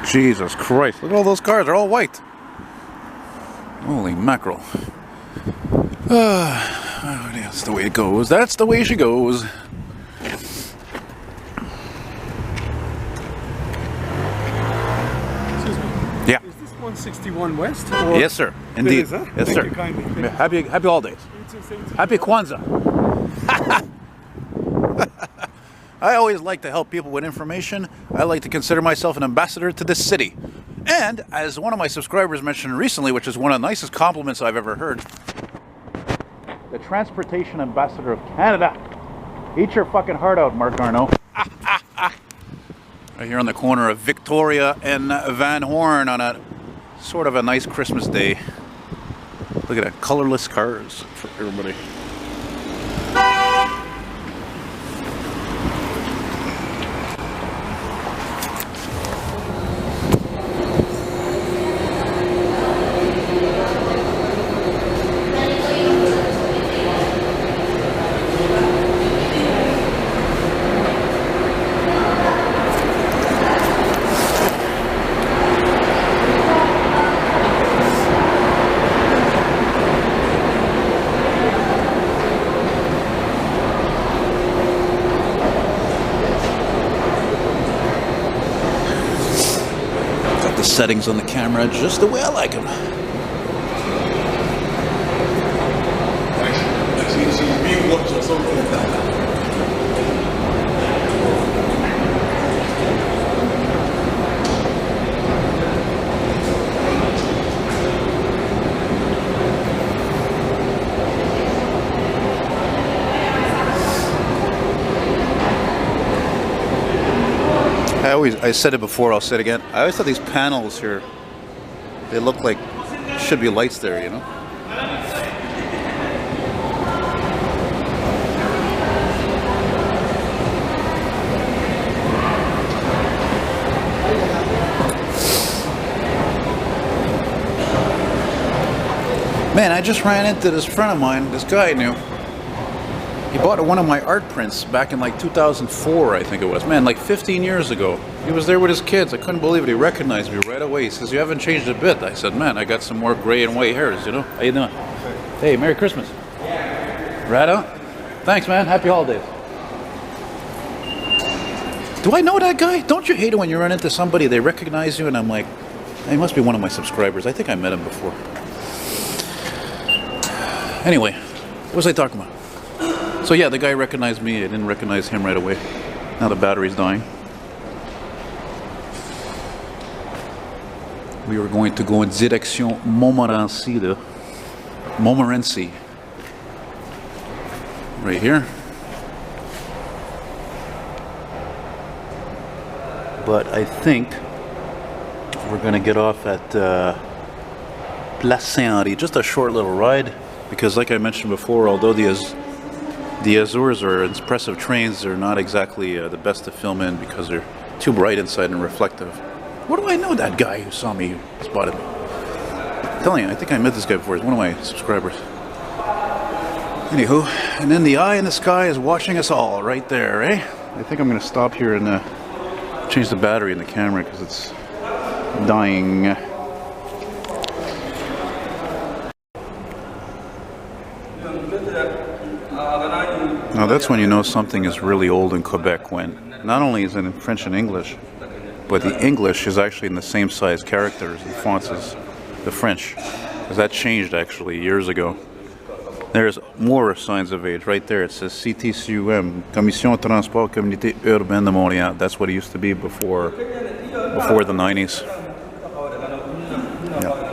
Jesus Christ, look at all those cars, they're all white. Holy mackerel. That's the way it goes. That's the way she goes. Yeah. Is this 161 West? Or Yes, sir. Indeed. Is, huh? Yes, Thank sir. you kindly. Thank you. Happy holidays. Happy Kwanzaa. I always like to help people with information. I like to consider myself an ambassador to this city. And as one of my subscribers mentioned recently, which is one of the nicest compliments I've ever heard, the Transportation Ambassador of Canada. Eat your fucking heart out, Mark Garneau. Right here on the corner of Victoria and Van Horn on a sort of a nice Christmas day. Look at that, colorless cars for everybody. Settings on the camera just the way I like them. I said it before, I'll say it again. I always thought these panels here, they look like should be lights there, you know? Man, I just ran into this friend of mine, this guy I knew. He bought one of my art prints back in like 2004, I think it was. Man, like 15 years ago. He was there with his kids. I couldn't believe it. He recognized me right away. He says, "You haven't changed a bit." I said, "Man, I got some more gray and white hairs, you know." How you doing? Hey, Merry Christmas. Right on. Thanks, man. Happy holidays. Do I know that guy? Don't you hate it when you run into somebody, they recognize you, and I'm like, he must be one of my subscribers. I think I met him before. Anyway, what was I talking about? So yeah, the guy recognized me. I didn't recognize him right away. Now the battery's dying. We were going to go in direction Montmorency. Montmorency. Right here. But I think we're going to get off at Place Saint-Henri. Just a short little ride. Because like I mentioned before, although the Azures are impressive trains, they're not exactly the best to film in because they're too bright inside and reflective. What do I know that guy who saw me, who spotted me? I'm telling you, I think I met this guy before. He's one of my subscribers. Anywho, and then the eye in the sky is watching us all right there, eh? I think I'm going to stop here and change the battery in the camera because it's dying. Now that's when you know something is really old in Quebec, when not only is it in French and English, but the English is actually in the same size characters and fonts as the French. Because that changed actually years ago. There's more signs of age right there. It says CTCUM, Commission Transport Communauté Urbaine de Montréal. That's what it used to be before the 90s. Yeah.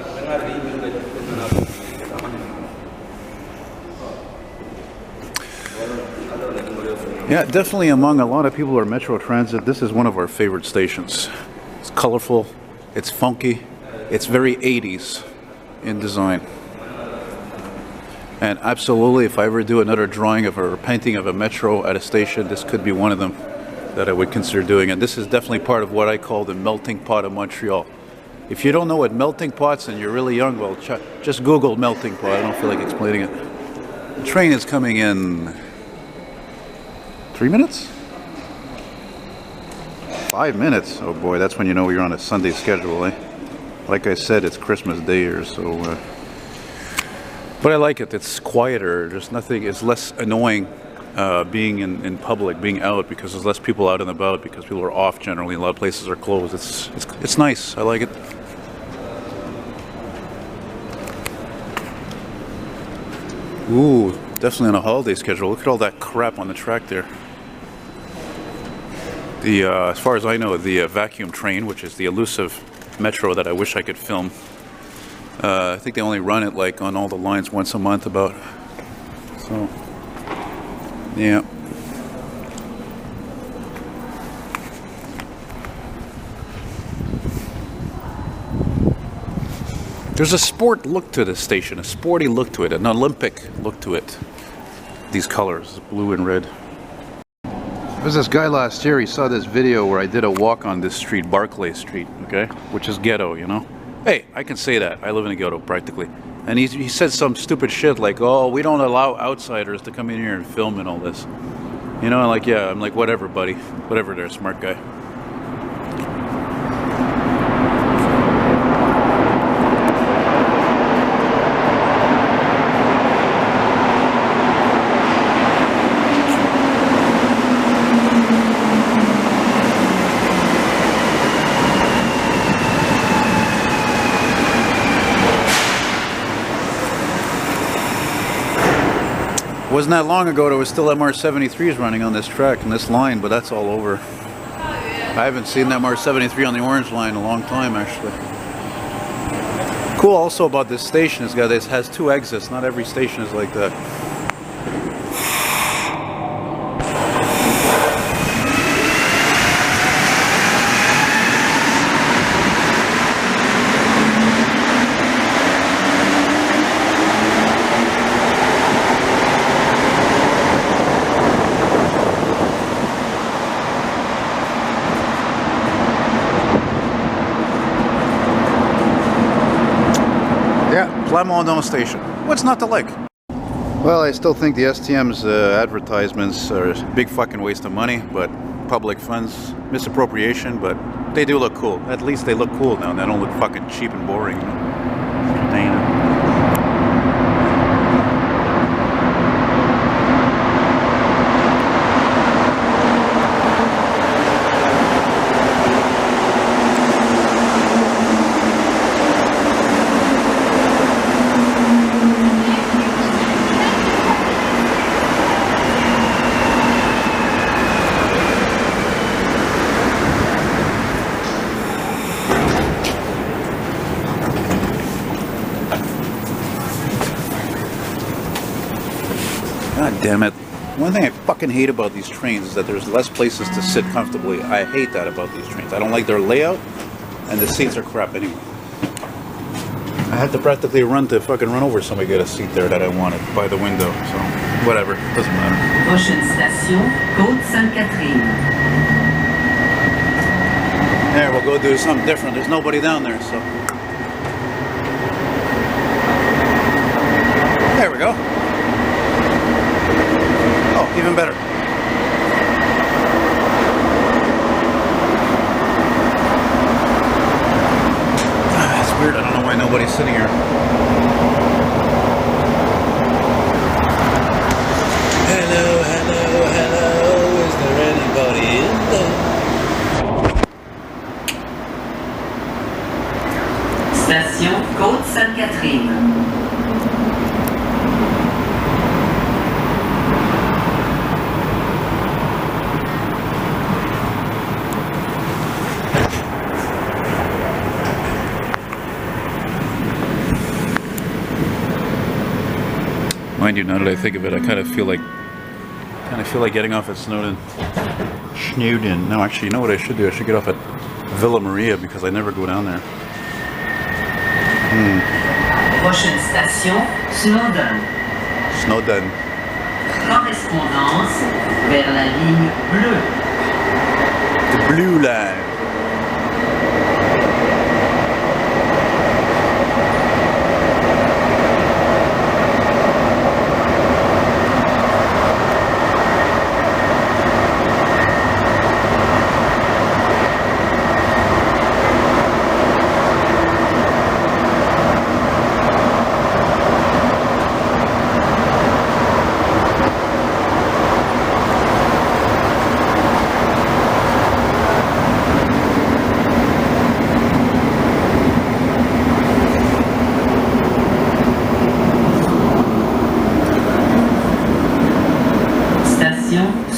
Yeah, definitely among a lot of people who are Metro Transit, this is one of our favorite stations. It's colorful, it's funky, it's very 80s in design. And absolutely, if I ever do another drawing of or painting of a Metro at a station, this could be one of them that I would consider doing. And this is definitely part of what I call the melting pot of Montreal. If you don't know what melting pots and you're really young, well, just Google melting pot. I don't feel like explaining it. The train is coming in 3 minutes? 5 minutes? Oh boy, that's when you know you're on a Sunday schedule, eh? Like I said, it's Christmas Day here, so... But I like it. It's quieter. There's nothing... It's less annoying being in public, being out, because there's less people out and about, because people are off generally. A lot of places are closed. It's nice. I like it. Ooh, definitely on a holiday schedule. Look at all that crap on the track there. As far as I know, the vacuum train, which is the elusive metro that I wish I could film. I think they only run it like on all the lines once a month about. So, yeah. There's a sport look to this station, a sporty look to it, an Olympic look to it. These colors, blue and red. There was this guy last year, he saw this video where I did a walk on this street, Barclay Street, okay? Which is ghetto, you know? Hey, I can say that. I live in a ghetto, practically. And he said some stupid shit like, oh, we don't allow outsiders to come in here and film and all this. You know, like, yeah, I'm like, whatever, buddy. Whatever there, smart guy. Wasn't that long ago there was still MR-73s running on this track and this line, but that's all over. I haven't seen that MR-73 on the orange line in a long time, actually. Cool also about this station is that it has 2 exits. Not every station is like that. Plamondon station. What's not to like? Well, I still think the STM's advertisements are a big fucking waste of money, but public funds, misappropriation, but they do look cool. At least they look cool now, and they don't look fucking cheap and boring, you know? Damn. God damn it. One thing I fucking hate about these trains is that there's less places to sit comfortably. I hate that about these trains. I don't like their layout, and the seats are crap anyway. I had to practically run over somebody to get a seat there that I wanted by the window, so whatever, doesn't matter. Prochaine station, Côte-Sainte-Catherine. There, we'll go do something different. There's nobody down there, so. There we go. Oh, even better. It's weird. I don't know why nobody's sitting here. Hello, hello, hello. Is there anybody in there? Station Côte-Sainte-Catherine. Mind you, now that I think of it, I kind of feel like getting off at Snowden. No, actually, you know what I should do? I should get off at Villa Maria because I never go down there. Prochaine station, Snowden. Snowden. Correspondance vers la ligne bleue. The blue line.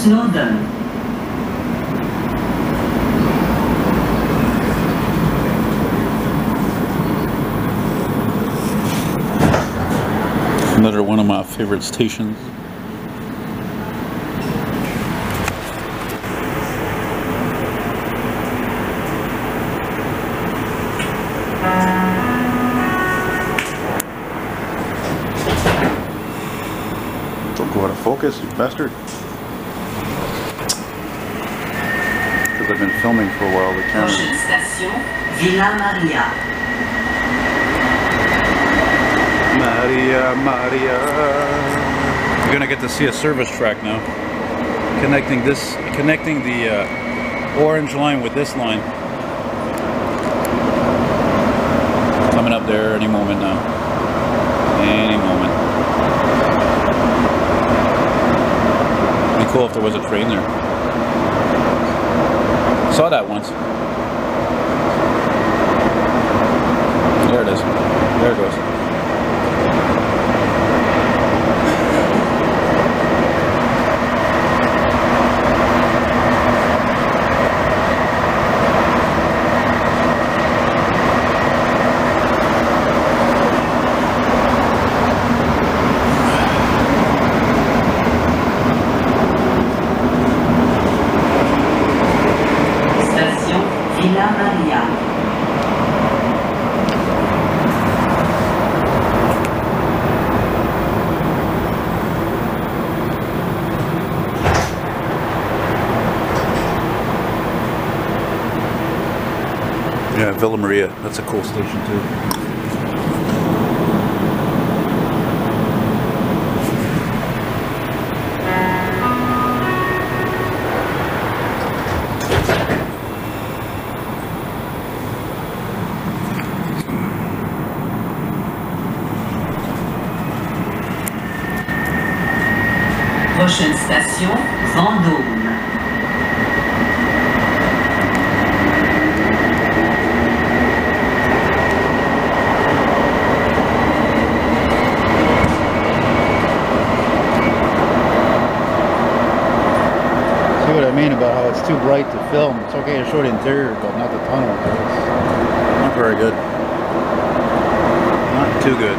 Snowdon. Another one of my favorite stations. Don't go out of focus, you bastard. Because I've been filming for a while, the camera. Prochaine station, Villa Maria. Maria, Maria. You're gonna get to see a service track now, connecting the orange line with this line. Coming up there any moment now. Any moment. It'd be cool if there was a train there. Saw that once. There it is. There it goes. Villa Maria. Yeah, Villa Maria. That's a cool station too. Prochaine station, Vendôme. See what I mean about how it's too bright to film. It's okay to show the interior, but not the tunnel. Not very good. Not too good.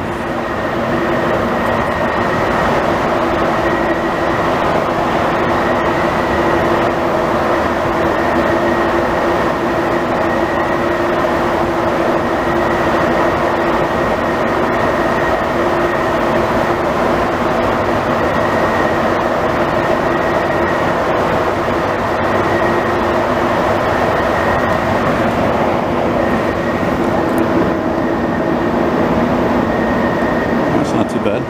Not too bad.